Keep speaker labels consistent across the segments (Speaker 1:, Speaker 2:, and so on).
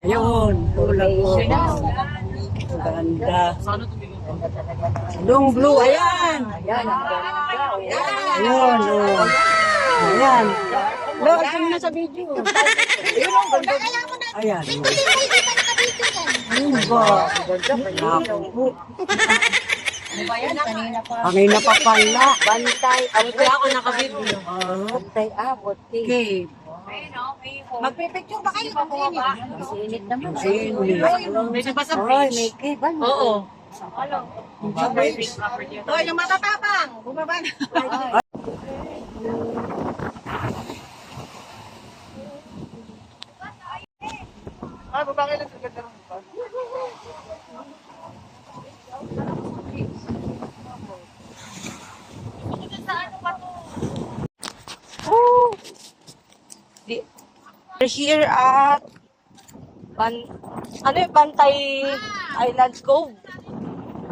Speaker 1: Ayun, tulad mo. Ganda. Long blue, ayan.
Speaker 2: Ayan, ang ganda.
Speaker 1: Ayun, oh. Ayan. Look, saan na sa video? Ayan. Ayun ba? Naku. Kanina pa pala.
Speaker 2: Bantay.
Speaker 3: Kaya ako nakabidyo.
Speaker 2: Bantay abot.
Speaker 1: Okay.
Speaker 3: Magpipicture ba kayo?
Speaker 2: Sinit naman.
Speaker 1: Ayun.
Speaker 3: May ba sa
Speaker 2: Ay,
Speaker 3: beach?
Speaker 2: may cave.
Speaker 3: Oo.
Speaker 4: Oh, yung matatapang. Bumaba na.
Speaker 5: Ah, babae lang sa ganda ng
Speaker 3: We're here at ano yung Bantay Islands Cove.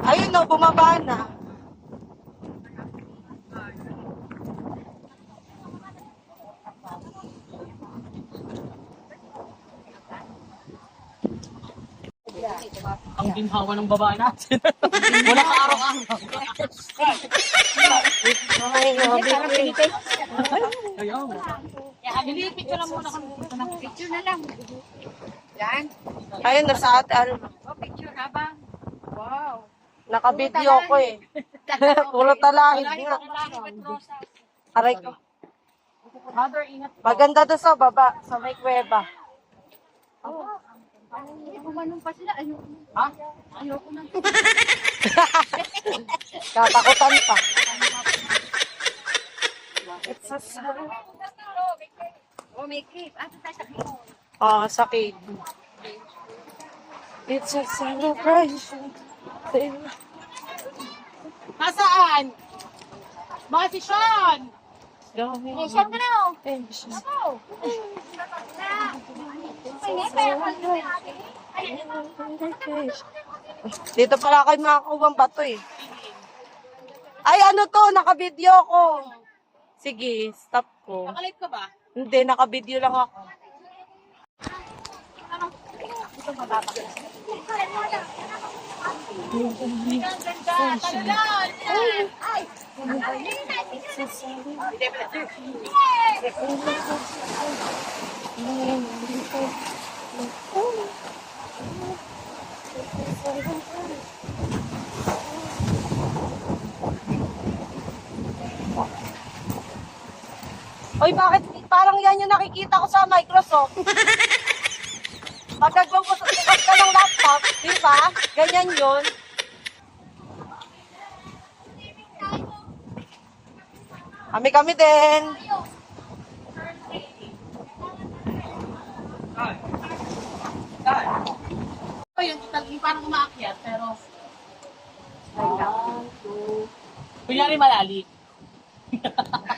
Speaker 3: Ayun no, bumaba na. Ang ginhawa ng babae natin. Wala ka araw-araw. Ayaw. Picture na muna kami.
Speaker 4: Picture na lang. Yan.
Speaker 3: Ayun, nasa ate, ano,
Speaker 4: Oh, picture habang. Wow.
Speaker 3: naka-video ko eh. Puro talahib nga. Aray ko. Maganda doon sa baba, sa may kuweba.
Speaker 4: Kumanong pa sila. Ayoko.
Speaker 3: Ha?
Speaker 4: Ayoko na.
Speaker 3: Katakutan pa. It's a
Speaker 4: Oh, may cave. Ato tayo sa cave.
Speaker 3: sakit. It's a celebration.
Speaker 4: Nasaan? Mga si Sean.
Speaker 3: Going
Speaker 4: Sean ka na oh.
Speaker 3: attention.
Speaker 4: Ako.
Speaker 3: Dito pala kayo makakuha ng bato eh. Ay, ano to? Naka-video ko. Sige, stop ko.
Speaker 4: Nakalive ka ba?
Speaker 3: Hindi, naka-video lang ako. Oy, bakit parang yan yung nakikita ko sa Microsoft? Pag bukas ka ng laptop, di ba? Ganyan yun. Kami din.
Speaker 4: Yung parang umaakyat, pero...
Speaker 3: Kunyari malali.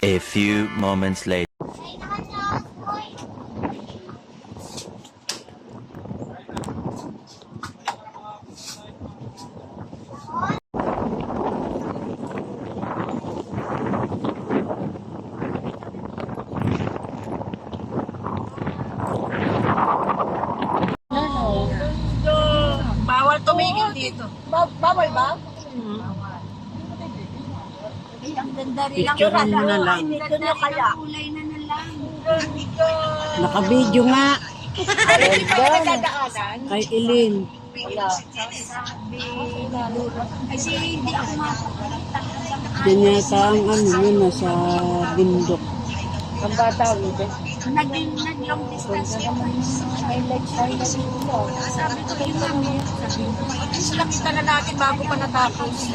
Speaker 6: A few moments later.
Speaker 4: Bawal tumigil dito.
Speaker 3: Bawal ba?
Speaker 4: Ay, ang ganda rin.
Speaker 1: Picturean mo na lang.
Speaker 4: Dito na kaya. Kulay na lang.
Speaker 1: Naka-video nga.
Speaker 4: Nagdadaanan.
Speaker 1: Kay Eileen.
Speaker 4: Kasi hindi ako makakalagtak.
Speaker 1: Yan yata ang ano yun, nasa bundok.
Speaker 2: Ang bata, Wibe.
Speaker 4: Nag-long distance yun. Sabi ko kayo mami. Nakita na natin bago pa natapos.